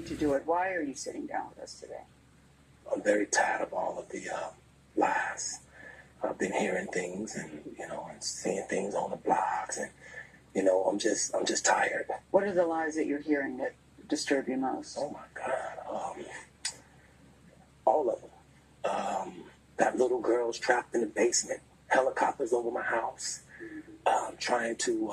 To do it. Why are you sitting down with us today? I'm very tired of all of the lies. I've been hearing things and and seeing things on the blogs, and I'm just tired. What are the lies that you're hearing that disturb you most? Oh my God, all of them. Got little girls trapped in the basement, helicopters over my house, trying to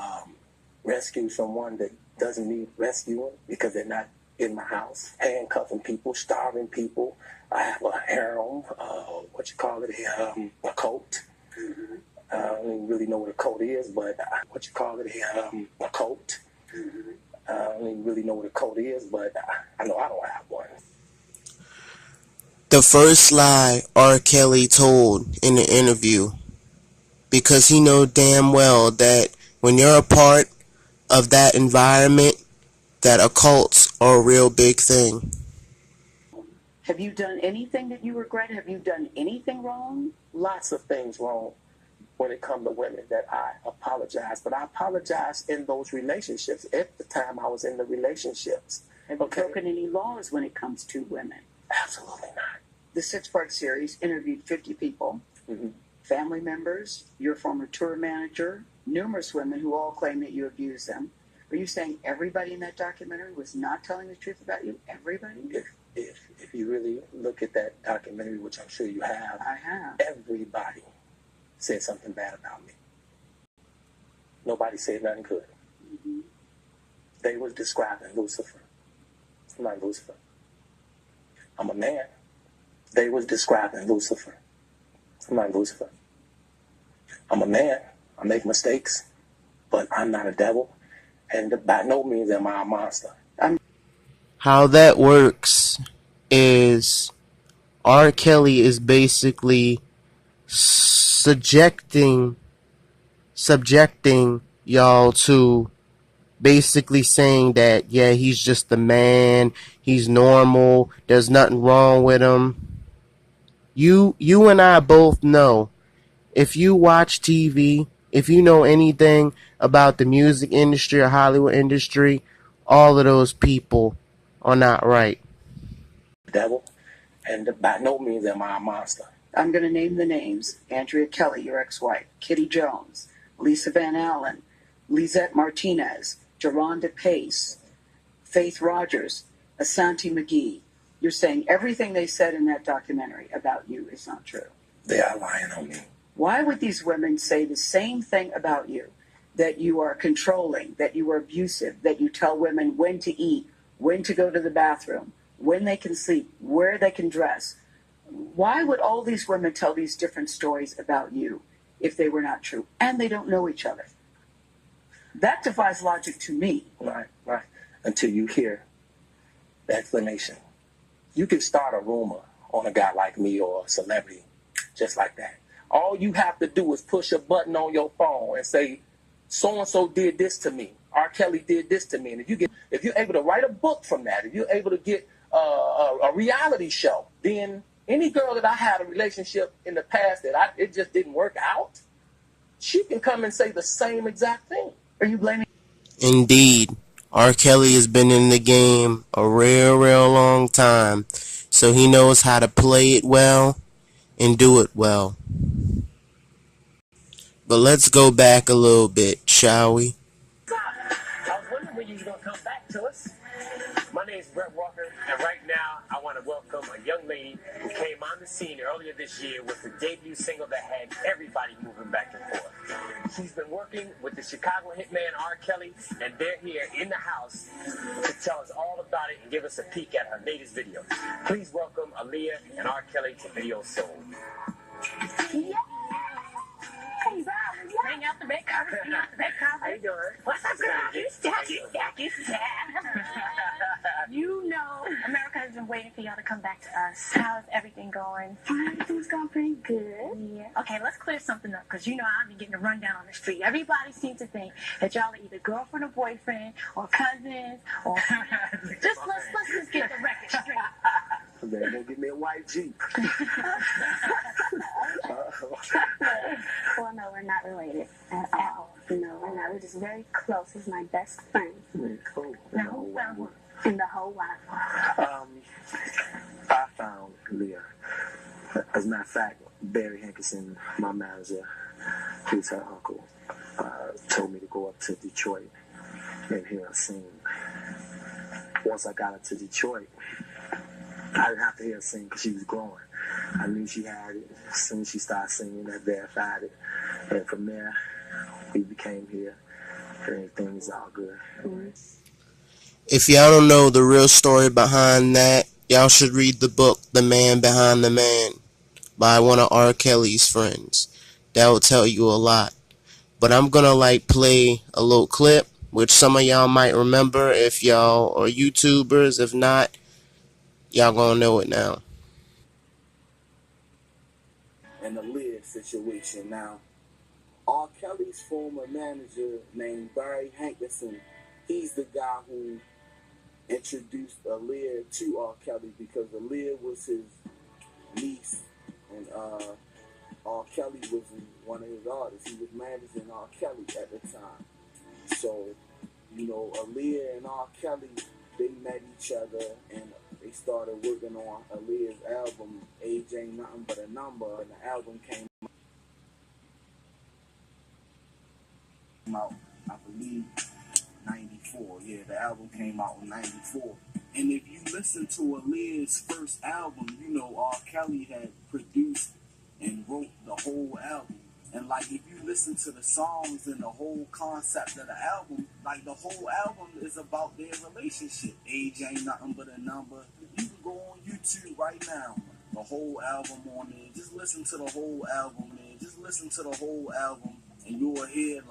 rescue someone that doesn't need rescuing because they're not in my house, handcuffing people, starving people. I have a harem, a cult. I don't even really know what a cult is, but a cult. I don't even really know what a cult is, but I know I don't have one. The first lie R. Kelly told in the interview, because he know damn well that when you're a part of that environment, that occults are a real big thing. Have you done anything that you regret? Have you done anything wrong? Lots of things wrong when it comes to women that I apologize, but I apologize in those relationships. At the time I was in the relationships. Have you broken any laws when it comes to women? Absolutely not. The 6-part series interviewed 50 people, family members, your former tour manager, numerous women who all claim that you abused them. Are you saying everybody in that documentary was not telling the truth about you? Everybody? If you really look at that documentary, which I'm sure you have, I have. Everybody said something bad about me. Nobody said nothing good. They was describing Lucifer. I'm not Lucifer. I'm a man. They was describing Lucifer. I'm not Lucifer. I'm a man. I make mistakes, but I'm not a devil. And by no means am I a monster. How that works is R. Kelly is basically subjecting y'all to basically saying that, yeah, he's just a man, he's normal, there's nothing wrong with him. You and I both know, if you watch TV, if you know anything about the music industry or Hollywood industry, all of those people are not right. Devil, and by no means am I a monster. I'm going to name the names. Andrea Kelly, your ex-wife. Kitty Jones. Lisa Van Allen. Lisette Martinez. Geronda Pace. Faith Rogers. Asante McGee. You're saying everything they said in that documentary about you is not true. They are lying on me. Why would these women say the same thing about you? That you are controlling, that you are abusive, that you tell women when to eat, when to go to the bathroom, when they can sleep, where they can dress. Why would all these women tell these different stories about you if they were not true? And they don't know each other. That defies logic to me. Right. Until you hear the explanation. You can start a rumor on a guy like me or a celebrity just like that. All you have to do is push a button on your phone and say, so-and-so did this to me. R. Kelly did this to me. And if you're able to write a book from that, if you're able to get a reality show, then any girl that I had a relationship in the past that it just didn't work out, she can come and say the same exact thing. Are you blaming? Indeed. R. Kelly has been in the game a real long time, so he knows how to play it well and do it well. But let's go back a little bit, shall we? I was wondering when you were going to come back to us. My name is Brett Walker, and right now I want to welcome a young lady who came on the scene earlier this year with the debut single that had everybody moving back and forth. She's been working with the Chicago hitman R. Kelly, and they're here in the house to tell us all about it and give us a peek at her latest video. Please welcome Aaliyah and R. Kelly to Video Soul. Yeah. Bring out the big cover. How you doing? What's up, girl? You know, America has been waiting for y'all to come back to us. How's everything going? Everything's going pretty good. Yeah. Okay, let's clear something up, because you know I've been getting a rundown on the street. Everybody seems to think that y'all are either girlfriend or boyfriend, or cousins, or let's just get the record straight. Man, go get me a white Jeep. Well, no, we're not related at all. No, we're not. We're just very close. He's my best friend. Cool. In the whole wide world. As a matter of fact, Barry Hankerson, my manager, who's her uncle, told me to go up to Detroit and hear her sing. Once I got up to Detroit, I didn't have to hear her sing because she was growing. I knew she had it. As soon as she started singing, that verified it. And from there, we became here. Everything is all good. If y'all don't know the real story behind that, y'all should read the book The Man Behind the Man by one of R. Kelly's friends. That will tell you a lot. But I'm gonna play a little clip, which some of y'all might remember if y'all are YouTubers. If not, y'all gonna know it now. And the Liv situation. Now, R. Kelly's former manager named Barry Hankerson, he's the guy who introduced Aaliyah to R. Kelly because Aaliyah was his niece and R. Kelly was one of his artists. He was managing R. Kelly at the time. So, Aaliyah and R. Kelly, they met each other and they started working on Aaliyah's album, Age Ain't Nothing But a Number, and the album came out, I believe, 94. Yeah, the album came out in 94. And if you listen to Aaliyah's first album, R. Kelly had produced and wrote the whole album. And if you listen to the songs and the whole concept of the album, the whole album is about their relationship. Age Ain't Nothing But a Number. You can go on YouTube right now. The whole album on there. Just listen to the whole album, man. Just listen to the whole album, and you'll hear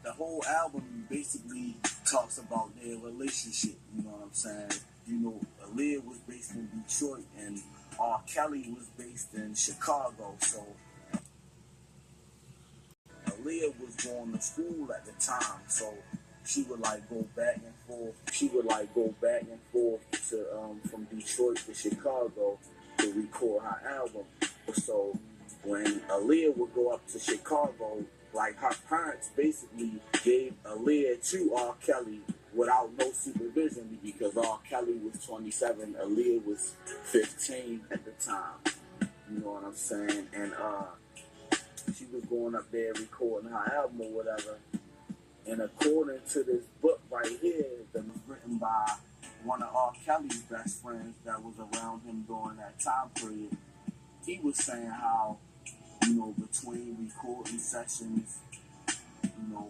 the whole album basically talks about their relationship. You know what I'm saying? Aaliyah was based in Detroit, and R. Kelly was based in Chicago. So Aaliyah was going to school at the time, so she would go back and forth. She would go back and forth to from Detroit to Chicago to record her album. So when Aaliyah would go up to Chicago, her parents basically gave Aaliyah to R. Kelly without no supervision because R. Kelly was 27, Aaliyah was 15 at the time. You know what I'm saying? And she was going up there recording her album or whatever. And according to this book right here that was written by one of R. Kelly's best friends that was around him during that time period, he was saying how, between recording sessions,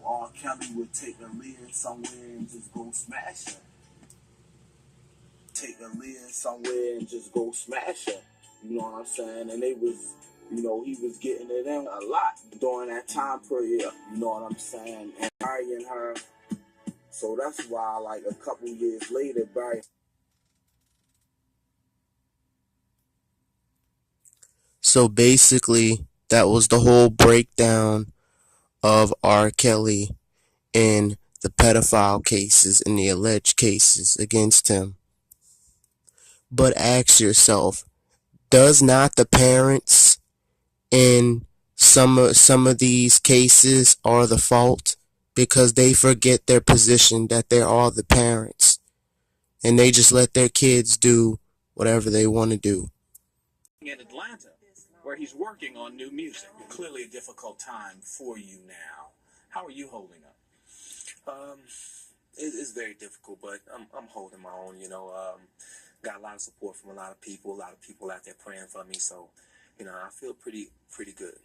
R. Kelly would take Aaliyah somewhere and just go smash her. You know what I'm saying? And they was, he was getting it in a lot during that time period. You know what I'm saying? And marrying her. So that's why, a couple years later, Barry. So basically, that was the whole breakdown of R. Kelly in the pedophile cases and the alleged cases against him. But ask yourself, does not the parents in some of these cases are the fault? Because they forget their position that they are the parents. And they just let their kids do whatever they want to do. In Atlanta, where he's working on new music. Clearly a difficult time for you now. How are you holding up? It's very difficult, but I'm holding my own. Got a lot of support from a lot of people out there praying for me. So, I feel pretty good.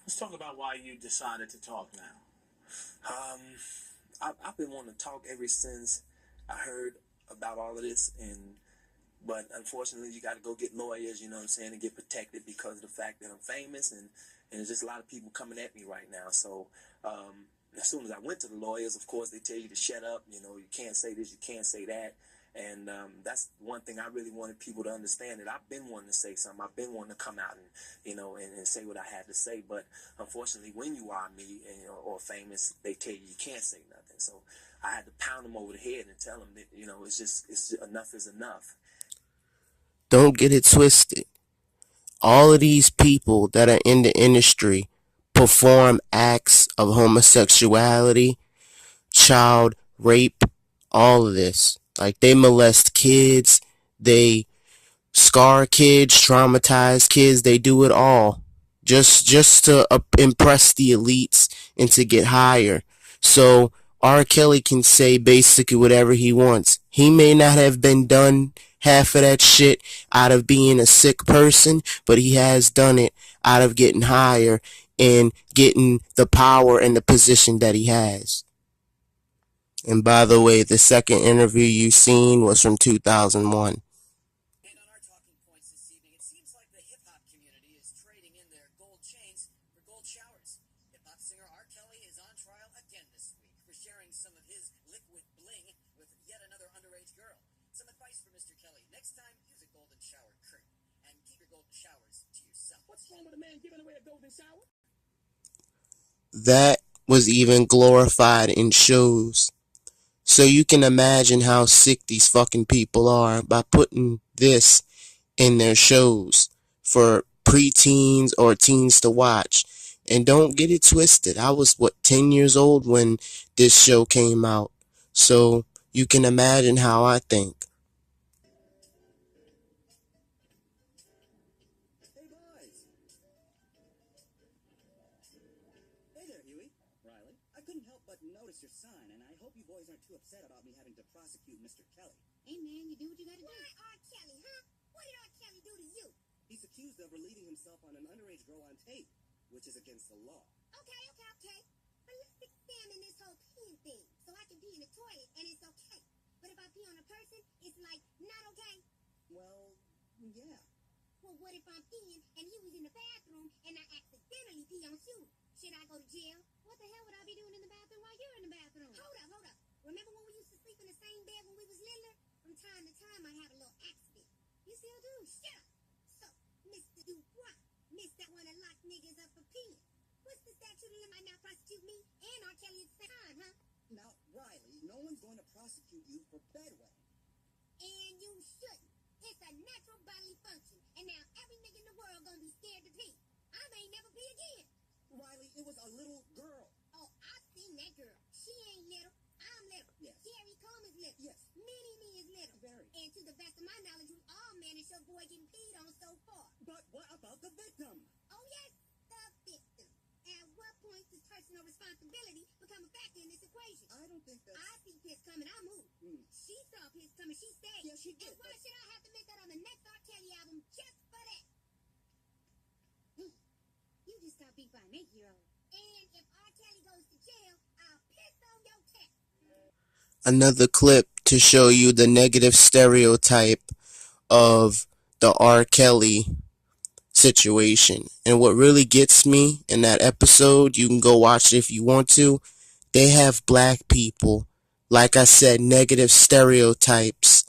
Let's talk about why you decided to talk now. I've been wanting to talk ever since I heard about all of this, but unfortunately you got to go get lawyers, and get protected because of the fact that I'm famous, and there's just a lot of people coming at me right now. So as soon as I went to the lawyers, of course, they tell you to shut up, you can't say this, you can't say that. And that's one thing I really wanted people to understand, that I've been wanting to say something. I've been wanting to come out and, and say what I had to say. But unfortunately, when you are me or famous, they tell you can't say nothing. So I had to pound them over the head and tell them that, it's enough is enough. Don't get it twisted. All of these people that are in the industry perform acts of homosexuality, child rape, all of this. They molest kids, they scar kids, traumatize kids. They do it all just to impress the elites and to get higher. So R. Kelly can say basically whatever he wants. He may not have been done half of that shit out of being a sick person, but he has done it out of getting higher and getting the power and the position that he has. And by the way, the second interview you seen was from 2001. And on our talking points this evening, it seems like the hip-hop community is trading in their gold chains for gold showers. Hip-hop singer R. Kelly is on trial again this week for sharing some of his liquid bling with yet another underage girl. Some advice for Mr. Kelly. Next time, use a golden shower curtain and keep your golden showers to yourself. What's wrong with a man giving away a golden shower? That was even glorified in shows. So you can imagine how sick these fucking people are by putting this in their shows for preteens or teens to watch. And don't get it twisted. I was, 10 years old when this show came out. So you can imagine how I think. Hey, boys. Hey there, Huey. Riley. I couldn't help but notice your sign, and I hope you boys aren't too upset about me having to prosecute Mr. Kelly. Hey, man, you do what you gotta do. Why R. Kelly, huh? What did R. Kelly do to you? He's accused of relieving himself on an underage girl on tape, which is against the law. Okay. But let's examine this whole peeing thing. So I can pee in the toilet, and it's okay. But if I pee on a person, it's like not okay. Well, yeah. Well, what if I'm peeing and you was in the bathroom and I accidentally pee on you? Should I go to jail? What the hell would I be doing in the bathroom while you're in the bathroom? Hold up. Remember when we used to sleep in the same bed when we was littler? From time to time, I have a little accident. You still do? Shut up. So, Mr. Dubois, missed that one to lock niggas up for peeing. What's the statute of limit now prosecute me and R. Kelly at the same time, huh? Now, Riley, no one's going to prosecute you for bedwetting. And you shouldn't. It's a natural bodily function. And now every nigga in the world gonna be scared to pee. I may never pee again. Riley, it was a little girl. Oh, I've seen that girl. She ain't little. I'm little. Yes. Jerry Coleman's little. Yes. Mini-Me is little. Very. And to the best of my knowledge, we all managed your boy getting peed on so far. But what about the victim? Oh, yes, the victim. At what point does personal responsibility become a factor in this equation? I don't think that's... I see piss coming, I move. She saw piss coming, she stayed. Yeah, she did. And why should I have to make that on the next R. Kelly album just for that? You just got beat by an 8-year-old. And if R. Kelly goes to jail, I'll piss on your cat. Another clip to show you the negative stereotype of the R. Kelly situation. And what really gets me in that episode, you can go watch it if you want to, they have black people, like I said, negative stereotypes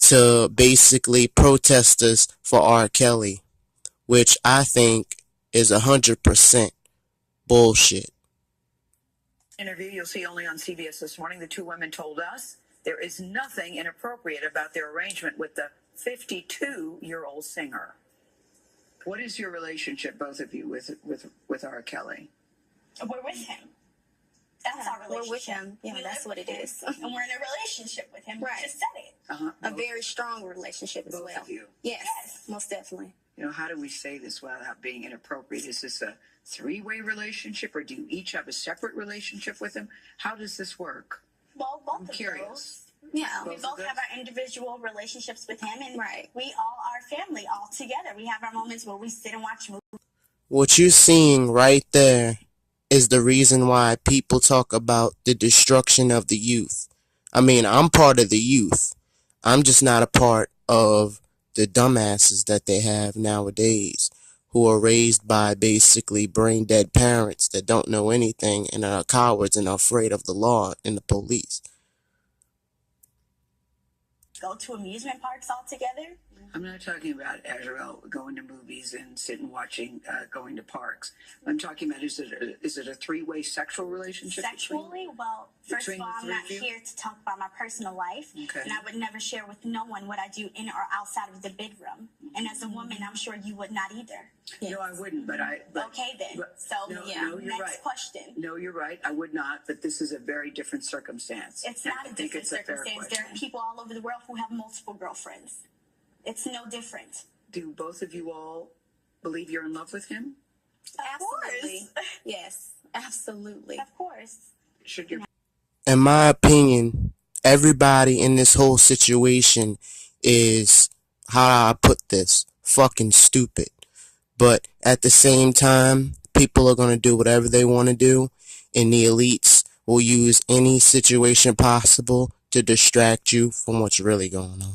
to basically protesters for R. Kelly, which I think is 100% bullshit. Interview you'll see only on CBS this morning. The two women told us there is nothing inappropriate about their arrangement with the 52-year-old singer. What is your relationship, both of you, with R. Kelly? We're with him. That's our relationship. We're with him. Yeah, We that's live what it with him, is. And we're in a relationship with him. Right. You just said it. A very strong relationship as Both well. of you. Yes, Yes. most definitely. You know, how do we say this without being inappropriate? Is this a three-way relationship, or do you each have a separate relationship with him? How does this work? Well, both I'm of curious. those. Yeah. We Both of both those? have our individual relationships with him, and Right. we all are family all together. We have our moments where we sit and watch movies. What you're seeing right there is the reason why people talk about the destruction of the youth. I mean, I'm part of the youth. I'm just not a part of the dumbasses that they have nowadays, who are raised by basically brain dead parents that don't know anything and are cowards and are afraid of the law and the police. Go to amusement parks all together. I'm not talking about Azrael going to movies and sitting watching, going to parks. I'm talking about, is it a three-way sexual relationship? Sexually, well, first of between all, the I'm three not of you? here to talk about my personal life, Okay. and I would never share with no one what I do in or outside of the bedroom. And as a woman, I'm sure you would not either. No, I wouldn't, but Okay, then. So, no, yeah, no, you're next right. question. No, you're right. I would not, but this is a very different circumstance. It's And not I a think different it's a fair circumstance. There are question. people all over the world who have multiple girlfriends. It's no different. Do both of you all believe you're in love with him? Absolutely. Yes, absolutely. Of course. Should your In my opinion, everybody in this whole situation is, how do I put this, fucking stupid. But at the same time, people are going to do whatever they want to do, and the elites will use any situation possible to distract you from what's really going on.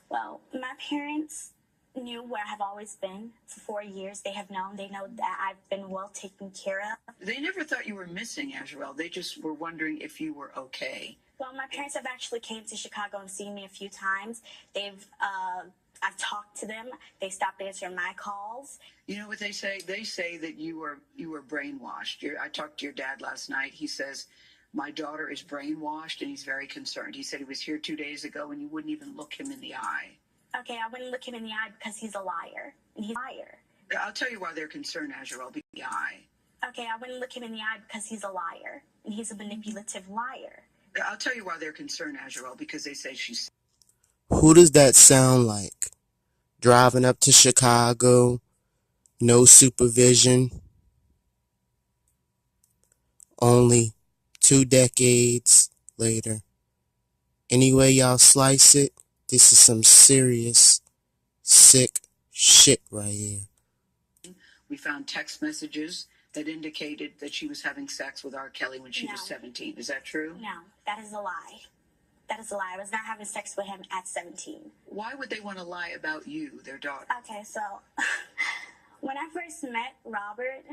Well, my parents knew where I have always been for 4 years. They have known. They know that I've been well taken care of. They never thought you were missing, Azrael. They just were wondering if you were okay. Well, my parents have actually came to Chicago and seen me a few times. I've talked to them. They stopped answering my calls. You know what they say? They say that you were brainwashed. I talked to your dad last night. He says, my daughter is brainwashed, and he's very concerned. He said he was here 2 days ago, and you wouldn't even look him in the eye. Okay, I wouldn't look him in the eye because he's a liar. And he's a liar. I'll tell you why they're concerned, Azrael, the eye. Okay, I wouldn't look him in the eye because he's a liar. And he's a manipulative liar. I'll tell you why they're concerned, Azrael, because they say she's... Who does that sound like? Driving up to Chicago, no supervision, only 2 decades later. Any way y'all slice it, this is some serious, sick shit right here. We found text messages that indicated that she was having sex with R. Kelly when she was 17. Is that true? No, that is a lie. That is a lie. I was not having sex with him at 17. Why would they want to lie about you, their daughter? Okay, so when I first met Robert,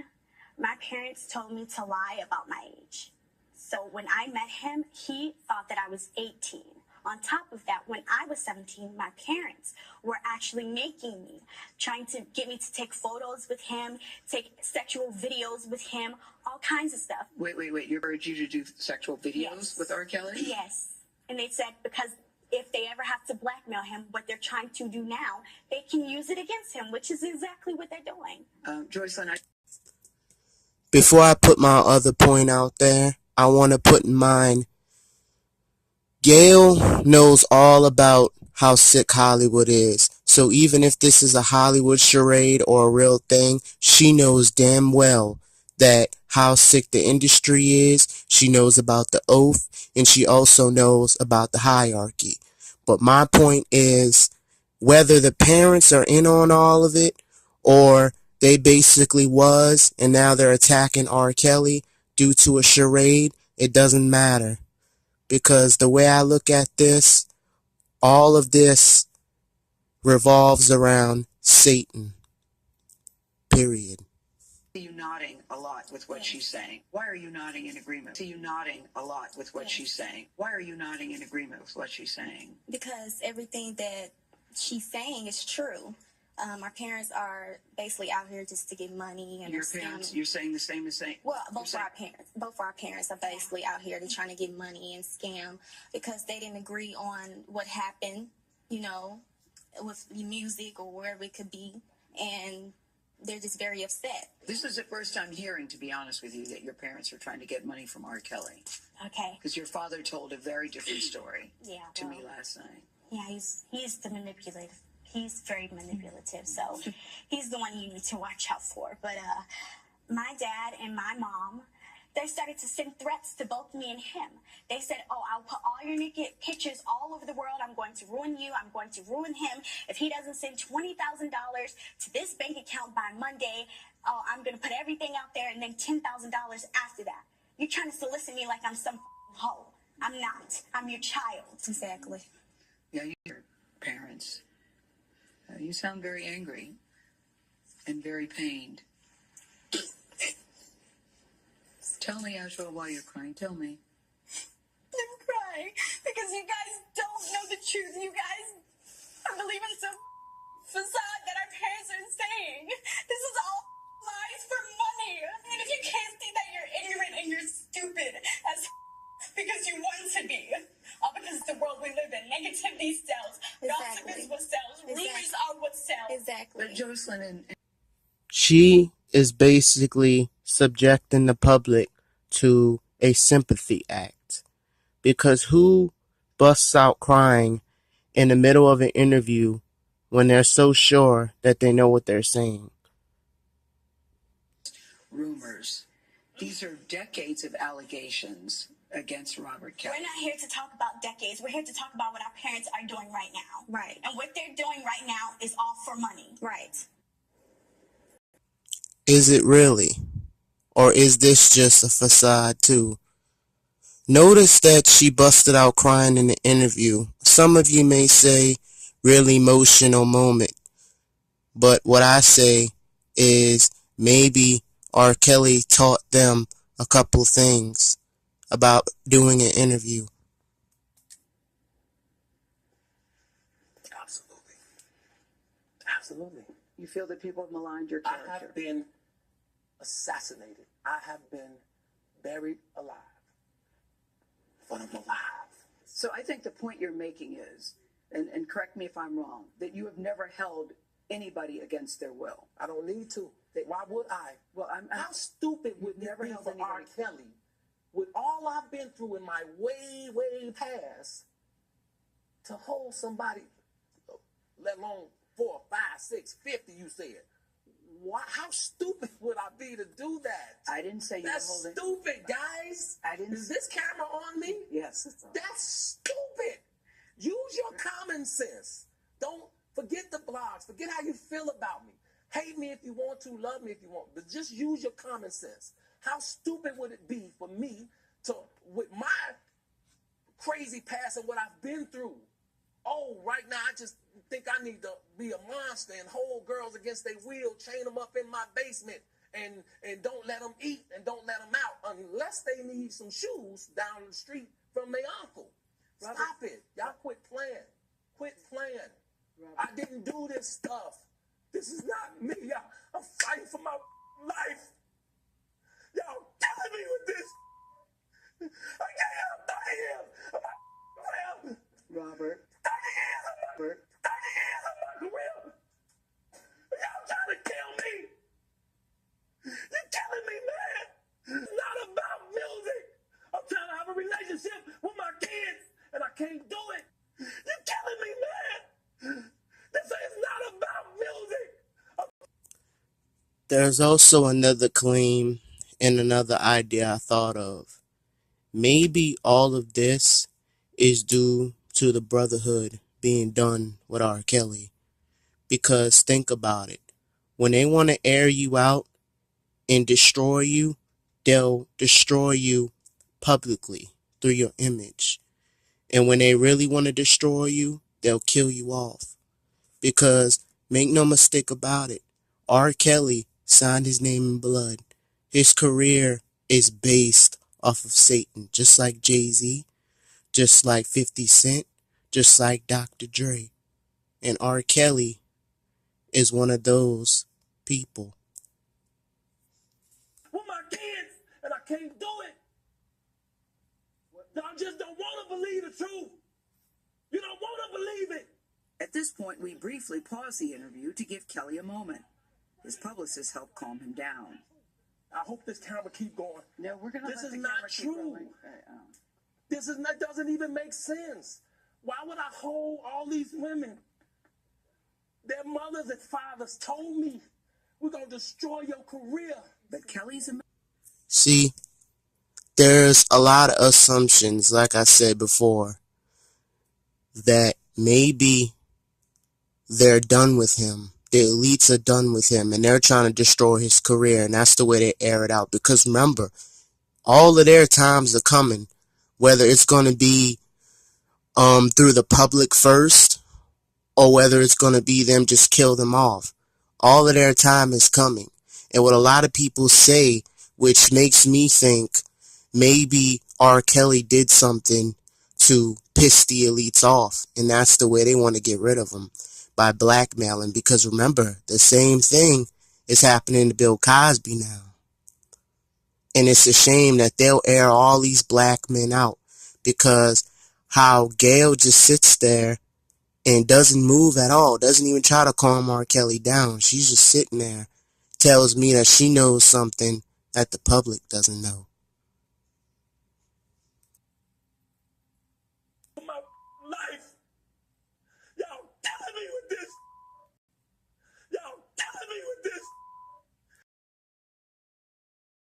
my parents told me to lie about my age. So when I met him, he thought that I was 18. On top of that, when I was 17, my parents were actually making me, trying to get me to take photos with him, take sexual videos with him, all kinds of stuff. Wait. You urged you to do sexual videos with R. Kelly? Yes. And they said because if they ever have to blackmail him, what they're trying to do now, they can use it against him, which is exactly what they're doing. Joycelyn, Before I put my other point out there, I want to put in mind, Gayle knows all about how sick Hollywood is. So even if this is a Hollywood charade or a real thing, she knows damn well that how sick the industry is. She knows about the oath, and she also knows about the hierarchy. But my point is, whether the parents are in on all of it, or they basically was, and now they're attacking R. Kelly due to a charade, it doesn't matter. Because the way I look at this, all of this revolves around Satan. Period. I see you nodding a lot with what she's saying. Why are you nodding in agreement? I see you nodding a lot with what she's saying. Why are you nodding in agreement with what she's saying? Because everything that she's saying is true. Our parents are basically out here just to get money and your parents, you're saying the same as saying. Well, both of our parents are basically out here. They're trying to get money and scam because they didn't agree on what happened, you know, with the music or wherever it could be, and they're just very upset. This is the first time hearing, to be honest with you, that your parents are trying to get money from R. Kelly. Okay. Because your father told a very different story to me last night. Yeah, he's the manipulator. He's very manipulative, so he's the one you need to watch out for. But my dad and my mom, they started to send threats to both me and him. They said, oh, I'll put all your naked pictures all over the world. I'm going to ruin you. I'm going to ruin him. If he doesn't send $20,000 to this bank account by Monday, oh, I'm going to put everything out there and then $10,000 after that. You're trying to solicit me like I'm some hoe. I'm not. I'm your child. Exactly. Yeah, your parents. You sound very angry and very pained. Tell me, Azrael, why you're crying. Tell me. I'm crying because you guys don't know the truth. You guys are believing some facade that our parents are saying. This is all lies for money. And if you can't see that, you're ignorant and you're stupid as because you want to be. All because the world we live in. Negativity sells. Gossip is what sells. Rumors are what sells. Exactly. But Joycelyn She is basically subjecting the public to a sympathy act. Because who busts out crying in the middle of an interview when they're so sure that they know what they're saying? Rumors. These are decades of allegations against Robert Kelly. We're not here to talk about decades. We're here to talk about what our parents are doing right now. Right. And what they're doing right now is all for money. Right. Is it really? Or is this just a facade too? Notice that she busted out crying in the interview. Some of you may say, really emotional moment. But what I say is maybe R. Kelly taught them a couple things about doing an interview. Absolutely. Absolutely. You feel that people have maligned your I character? have been assassinated. I have been buried alive. But I'm alive. So I think the point you're making is, and correct me if I'm wrong, that you have never held anybody against their will. I don't need to. Why would I? Well, How stupid would it never be held for R. anybody- Kelly, with all I've been through in my way, way past, to hold somebody, let alone 4, 5, 6, 50, you said. Why? How stupid would I be to do that? I didn't say you were That's holding. stupid, guys. I didn't. Is this camera on me? Yes, it's on. That's stupid. Use your common sense. Don't forget the blogs. Forget how you feel about me. Hate me if you want to, love me if you want, but just use your common sense. How stupid would it be for me to, with my crazy past and what I've been through, right now I just think I need to be a monster and hold girls against their will, chain them up in my basement, and don't let them eat and don't let them out unless they need some shoes down the street from their uncle. Robert, stop it. Y'all quit playing. Quit playing. Robert. I didn't do this stuff. This is not me. I'm fighting for my life. Y'all killing me with this. I can't help 30 years. I'm not Robert. 30 years of my, 30 years of my career. Y'all trying to kill me. You're killing me, man. It's not about music. I'm trying to have a relationship with my kids, and I can't do it. You're killing me, man. This is not about music. There's also another claim and another idea I thought of. Maybe all of this is due to the brotherhood being done with R. Kelly. Because think about it. When they want to air you out and destroy you, they'll destroy you publicly through your image. And when they really want to destroy you, they'll kill you off. Because make no mistake about it, R. Kelly signed his name in blood. His career is based off of Satan, just like Jay-Z, just like 50 Cent, just like Dr. Dre. And R. Kelly is one of those people. With my kids, and I can't do it. Y'all just don't want to believe the truth. You don't want to believe it. At this point, we briefly pause the interview to give Kelly a moment. His publicist helped calm him down. I hope this camera keep going. No, we're gonna. This let is the not camera keep true. rolling. This is not, doesn't even make sense. Why would I hold all these women? Their mothers and fathers told me, we're going to destroy your career. But Kelly's a. See, there's a lot of assumptions, like I said before, that maybe they're done with him. The elites are done with him, and they're trying to destroy his career, and that's the way they air it out. Because remember, all of their times are coming, whether it's going to be through the public first, or whether it's going to be them just kill them off. All of their time is coming. And what a lot of people say, which makes me think maybe R. Kelly did something to piss the elites off, and that's the way they want to get rid of him, by blackmailing. Because remember, the same thing is happening to Bill Cosby now. And it's a shame that they'll air all these black men out, because how Gayle just sits there and doesn't move at all, doesn't even try to calm R. Kelly down. She's just sitting there, tells me that she knows something that the public doesn't know.